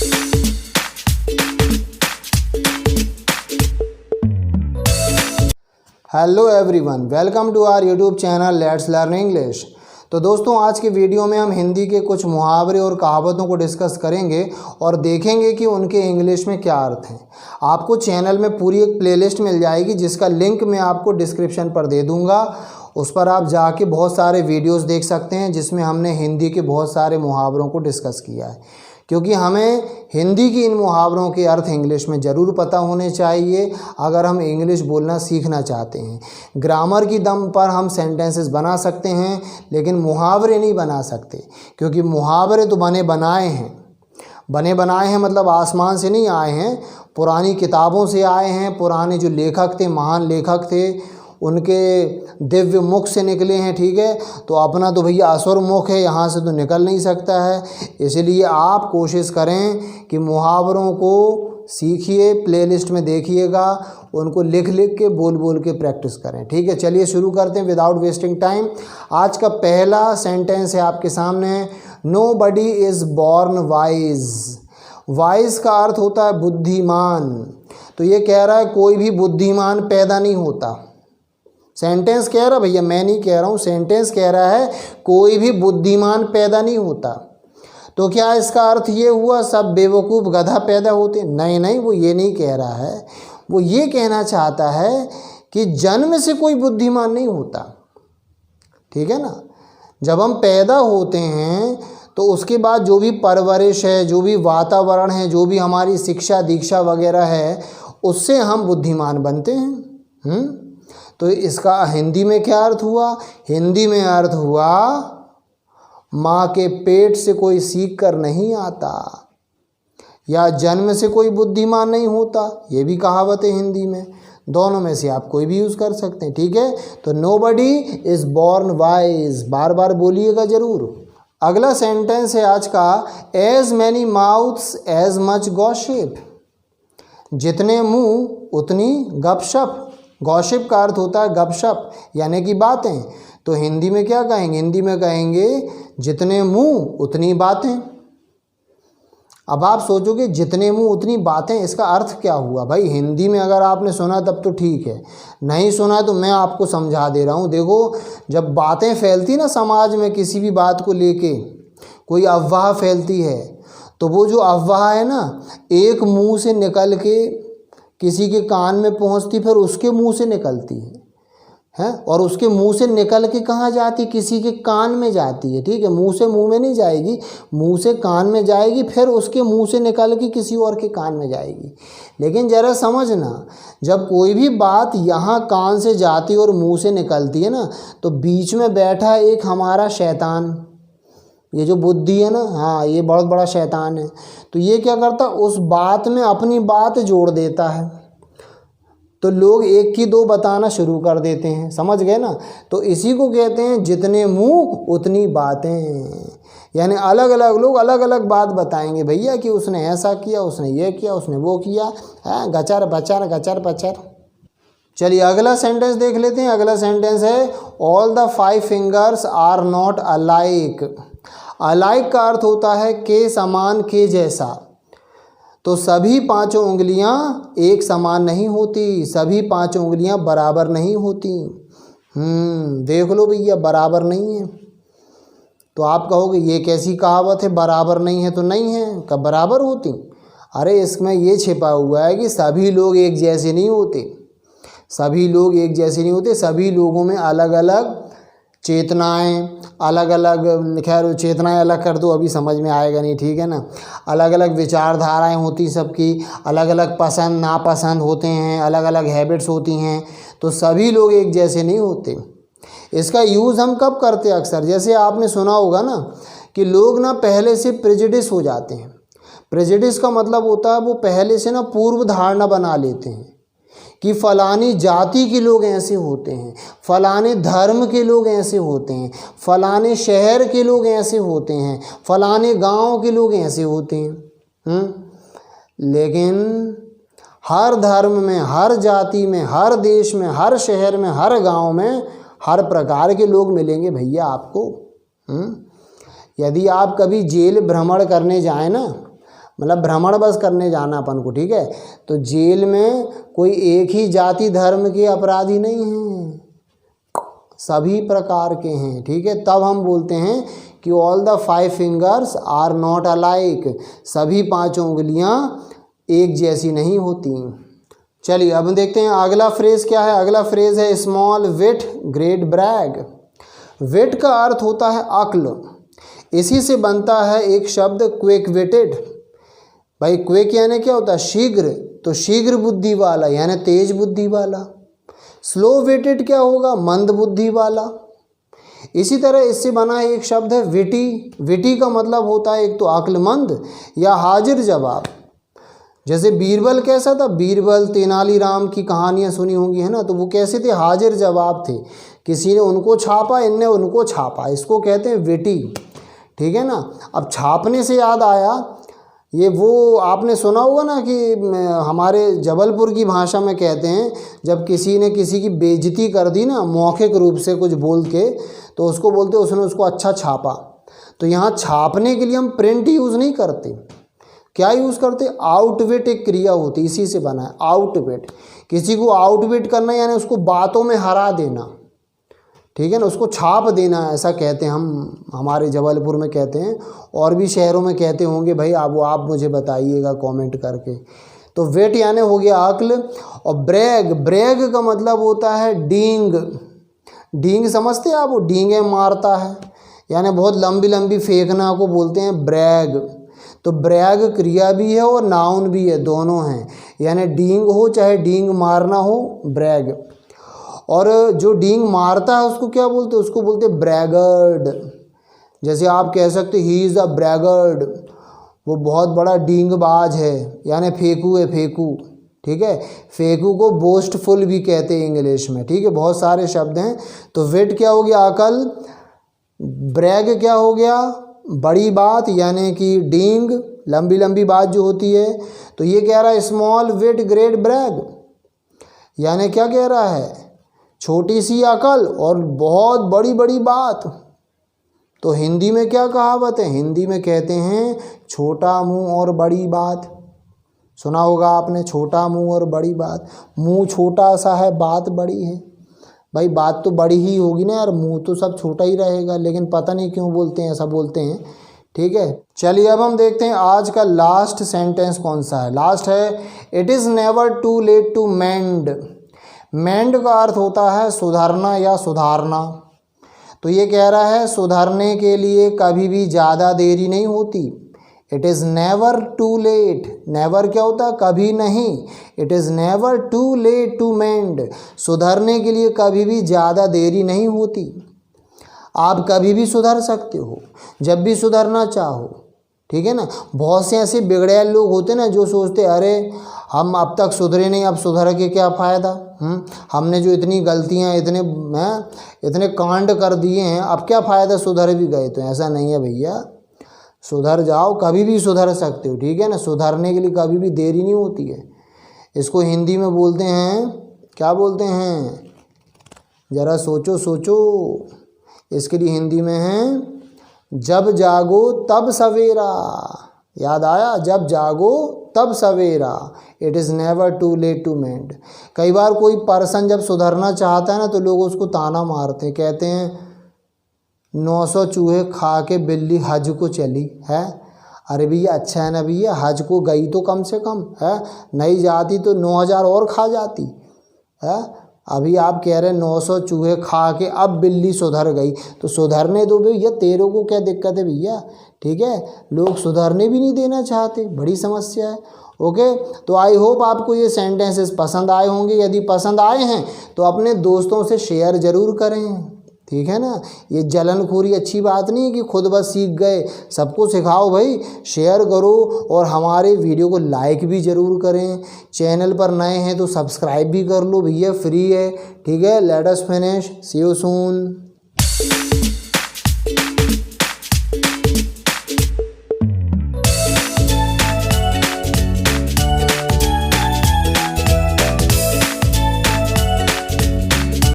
Hello everyone, welcome to our YouTube channel let's learn English. तो दोस्तों, आज के वीडियो में हम हिंदी के कुछ मुहावरे और कहावतों को डिस्कस करेंगे और देखेंगे कि उनके इंग्लिश में क्या अर्थ हैं। आपको चैनल में पूरी एक प्लेलिस्ट मिल जाएगी जिसका लिंक मैं आपको डिस्क्रिप्शन पर दे दूँगा। उस पर आप जाके बहुत सारे वीडियोस देख सकते हैं जिसमें हमने हिंदी के बहुत सारे मुहावरों को डिस्कस किया है, क्योंकि हमें हिंदी की इन मुहावरों के अर्थ इंग्लिश में ज़रूर पता होने चाहिए अगर हम इंग्लिश बोलना सीखना चाहते हैं। ग्रामर की दम पर हम सेंटेंसेस बना सकते हैं लेकिन मुहावरे नहीं बना सकते, क्योंकि मुहावरे तो बने बनाए हैं मतलब आसमान से नहीं आए हैं, पुरानी किताबों से आए हैं। पुराने जो लेखक थे, महान लेखक थे, उनके दिव्य मुख से निकले हैं। ठीक है, तो अपना तो भैया असुर मुख है, यहाँ से तो निकल नहीं सकता है। इसलिए आप कोशिश करें कि मुहावरों को सीखिए, प्लेलिस्ट में देखिएगा, उनको लिख के बोल के प्रैक्टिस करें। ठीक है, चलिए शुरू करते हैं विदाउट वेस्टिंग टाइम। आज का पहला सेंटेंस है आपके सामने, nobody is born wise. Wise का अर्थ होता है बुद्धिमान। तो ये कह रहा है कोई भी बुद्धिमान पैदा नहीं होता। सेंटेंस कह रहा, भैया मैं नहीं कह रहा हूँ, सेंटेंस कह रहा है कोई भी बुद्धिमान पैदा नहीं होता। तो क्या इसका अर्थ ये हुआ सब बेवकूफ़ गधा पैदा होते? नहीं, वो ये नहीं कह रहा है। वो ये कहना चाहता है कि जन्म से कोई बुद्धिमान नहीं होता। ठीक है ना, जब हम पैदा होते हैं तो उसके बाद जो भी परवरिश है, जो भी वातावरण है, जो भी हमारी शिक्षा दीक्षा वगैरह है, उससे हम बुद्धिमान बनते हैं। तो इसका हिंदी में क्या अर्थ हुआ? हिंदी में अर्थ हुआ माँ के पेट से कोई सीख कर नहीं आता, या जन्म से कोई बुद्धिमान नहीं होता। ये भी कहावत है हिंदी में, दोनों में से आप कोई भी यूज़ कर सकते हैं। ठीक है, तो नोबडी इज़ बॉर्न वाइज, बार बार बोलिएगा ज़रूर। अगला सेंटेंस है आज का, as many mouths as much gossip. जितने मुंह उतनी गपशप। गॉसिप का अर्थ होता है गपशप, यानी कि बातें। तो हिंदी में क्या कहेंगे? हिंदी में कहेंगे जितने मुंह उतनी बातें। अब आप सोचोगे जितने मुंह उतनी बातें, इसका अर्थ क्या हुआ? भाई हिंदी में अगर आपने सुना तब तो ठीक है, नहीं सुना तो मैं आपको समझा दे रहा हूँ। देखो, जब बातें फैलती ना समाज में, किसी भी बात को लेके कोई अफवाह फैलती है, तो वो जो अफवाह है ना, एक मुंह से निकल के किसी के कान में पहुंचती, फिर उसके मुंह से निकलती है, और उसके मुंह से निकल के कहाँ जाती? किसी के कान में जाती है। ठीक है, मुंह से मुंह में नहीं जाएगी, मुंह से कान में जाएगी, फिर उसके मुंह से निकल के किसी और के कान में जाएगी। लेकिन ज़रा समझना, जब कोई भी बात यहाँ कान से जाती और मुंह से निकलती है ना, तो बीच में बैठा एक हमारा शैतान, ये जो बुद्धि है ना, हाँ, ये बहुत बड़ा शैतान है। तो ये क्या करता, उस बात में अपनी बात जोड़ देता है, तो लोग एक की दो बताना शुरू कर देते हैं। समझ गए ना? तो इसी को कहते हैं जितने मुंह उतनी बातें, यानी अलग अलग लोग अलग अलग बात बताएंगे भैया कि उसने ऐसा किया, उसने ये किया, उसने वो किया, है गचर बचर गचर बचर। चलिए अगला सेंटेंस देख लेते हैं। अगला सेंटेंस है, all the 5 fingers are not alike. Alike का अर्थ होता है के समान, के जैसा। तो सभी 5 उंगलियां एक समान नहीं होती, सभी 5 उंगलियां बराबर नहीं होती। देख लो भैया, बराबर नहीं है। तो आप कहोगे ये कैसी कहावत है, बराबर नहीं है? तो नहीं है, कब बराबर होती? अरे इसमें ये छिपा हुआ है कि सभी लोग एक जैसे नहीं होते, सभी लोग एक जैसे नहीं होते। सभी लोगों में अलग अलग चेतनाएं, अलग अलग, खैर चेतनाएं अलग कर दो, अभी समझ में आएगा नहीं। ठीक है ना, अलग अलग विचारधाराएं होती सबकी, अलग अलग पसंद नापसंद होते हैं, अलग अलग हैबिट्स होती हैं। तो सभी लोग एक जैसे नहीं होते। इसका यूज़ हम कब करते हैं? अक्सर, जैसे आपने सुना होगा ना कि लोग ना पहले से प्रेजुडिस हो जाते हैं। प्रेजुडिस का मतलब होता है वो पहले से ना पूर्व धारणा बना लेते हैं कि फलानी जाति के लोग ऐसे होते हैं, फलाने धर्म के लोग ऐसे होते हैं, फलाने शहर के लोग ऐसे होते हैं, फलाने गांव के लोग ऐसे होते हैं। लेकिन हर धर्म में, हर जाति में, हर देश में, हर शहर में, हर गांव में हर प्रकार के लोग मिलेंगे भैया आपको। यदि आप कभी जेल भ्रमण करने जाएं ना, मतलब भ्रमण बस करने जाना अपन को, ठीक है। तो जेल में कोई एक ही जाति धर्म के अपराधी नहीं हैं, सभी प्रकार के हैं, ठीक है। तब हम बोलते हैं कि all the 5 fingers are not alike, सभी 5 उंगलियां एक जैसी नहीं होती। चलिए अब देखते हैं अगला फ्रेज क्या है। अगला फ्रेज है स्मॉल विट ग्रेट ब्रैग। विट का अर्थ होता है अक्ल, इसी से बनता है एक शब्द क्विक विटेड। भाई क्विक यानी क्या होता है? शीघ्र, तो शीघ्र बुद्धि वाला यानी तेज बुद्धि वाला। स्लो विटेड क्या होगा? मंद बुद्धि वाला। इसी तरह इससे बना है एक शब्द है विटी। विटी का मतलब होता है एक तो अक्लमंद या हाजिर जवाब। जैसे बीरबल कैसा था? बीरबल तेनालीराम की कहानियाँ सुनी होंगी, है ना। तो वो कैसे थे? हाजिर जवाब थे, किसी ने उनको छापा, इनने उनको छापा, इसको कहते हैं विटी, ठीक है ना। अब छापने से याद आया, ये वो आपने सुना होगा ना कि हमारे जबलपुर की भाषा में कहते हैं जब किसी ने किसी की बेइज्जती कर दी ना मौखिक रूप से कुछ बोल के, तो उसको बोलते उसने उसको अच्छा छापा। तो यहाँ छापने के लिए हम प्रिंट यूज़ नहीं करते, क्या यूज़ करते? आउटविट एक क्रिया होती है, इसी से बना है आउटविट। किसी को आउटविट करना यानी उसको बातों में हरा देना, ठीक है ना, उसको छाप देना, ऐसा कहते हैं हम, हमारे जबलपुर में कहते हैं, और भी शहरों में कहते होंगे भाई, आप मुझे बताइएगा कमेंट करके। तो वेट यानी हो गया अक्ल। और ब्रैग, ब्रैग का मतलब होता है डींग। डींग समझते हैं आप? वो डींगे मारता है यानी बहुत लंबी लंबी फेंकना को बोलते हैं ब्रैग। तो ब्रैग क्रिया भी है और नाउन भी है, दोनों हैं, यानी डींग हो चाहे डींग मारना हो, ब्रैग। और जो डींग मारता है उसको क्या बोलते हैं? उसको बोलते हैं ब्रैगर्ड। जैसे आप कह सकते ही इज़ अ ब्रैगर्ड, वो बहुत बड़ा डींगबाज है, यानी फेंकू है, फेंकू, ठीक है। फेंकू को बोस्टफुल भी कहते हैं इंग्लिश में, ठीक है। बहुत सारे शब्द हैं। तो विट क्या हो गया? अकल। ब्रैग क्या हो गया? बड़ी बात यानी कि डींग, लंबी लंबी बात जो होती है। तो ये कह रहा है स्मॉल विट ग्रेट ब्रैग, यानी क्या कह रहा है? छोटी सी अकल और बहुत बड़ी बड़ी बात। तो हिंदी में क्या कहावत है? हिंदी में कहते हैं छोटा मुंह और बड़ी बात। सुना होगा आपने, छोटा मुंह और बड़ी बात। मुंह छोटा सा है, बात बड़ी है। भाई बात तो बड़ी ही होगी ना यार, मुंह तो सब छोटा ही रहेगा, लेकिन पता नहीं क्यों बोलते हैं, ऐसा बोलते हैं, ठीक है। चलिए अब हम देखते हैं आज का लास्ट सेंटेंस कौन सा है। लास्ट है it is never too late to mend. Mend का अर्थ होता है सुधारना या सुधारना। तो ये कह रहा है सुधारने के लिए कभी भी ज़्यादा देरी नहीं होती। It is never too late. Never क्या होता है? कभी नहीं। It is never too late to mend. सुधरने के लिए कभी भी ज़्यादा देरी नहीं होती। आप कभी भी सुधर सकते हो, जब भी सुधरना चाहो, ठीक है ना। बहुत से ऐसे बिगड़ैल लोग होते ना जो सोचते अरे हम अब तक सुधरे नहीं, अब सुधर के क्या फ़ायदा, हमने जो इतनी गलतियां इतने कांड कर दिए हैं, अब क्या फ़ायदा, सुधर भी गए। तो ऐसा नहीं है भैया, सुधर जाओ, कभी भी सुधर सकते हो, ठीक है ना। सुधरने के लिए कभी भी देरी नहीं होती है। इसको हिंदी में बोलते हैं, क्या बोलते हैं? ज़रा सोचो सोचो। इसके लिए हिंदी में है जब जागो तब सवेरा। याद आया? जब जागो तब सवेरा। It is never too late to mend. कई बार कोई पर्सन जब सुधरना चाहता है ना तो लोग उसको ताना मारते हैं, कहते हैं 900 चूहे खा के बिल्ली हज को चली है। अरे भैया अच्छा है ना भैया, हज को गई तो कम से कम है, नहीं जाती तो 9000 और खा जाती है। अभी आप कह रहे हैं 900 चूहे खा के अब बिल्ली सुधर गई, तो सुधरने दो भैया, तेरे को क्या दिक्कत है भैया, ठीक है। लोग सुधरने भी नहीं देना चाहते, बड़ी समस्या है। ओके, तो आई होप आपको ये सेंटेंसेस पसंद आए होंगे। यदि पसंद आए हैं तो अपने दोस्तों से शेयर ज़रूर करें, ठीक है ना। ये जलनखोरी अच्छी बात नहीं है कि खुद बस सीख गए, सबको सिखाओ भाई, शेयर करो और हमारे वीडियो को लाइक भी ज़रूर करें। चैनल पर नए हैं तो सब्सक्राइब भी कर लो भैया, फ्री है, ठीक है। Let us finish, see you soon.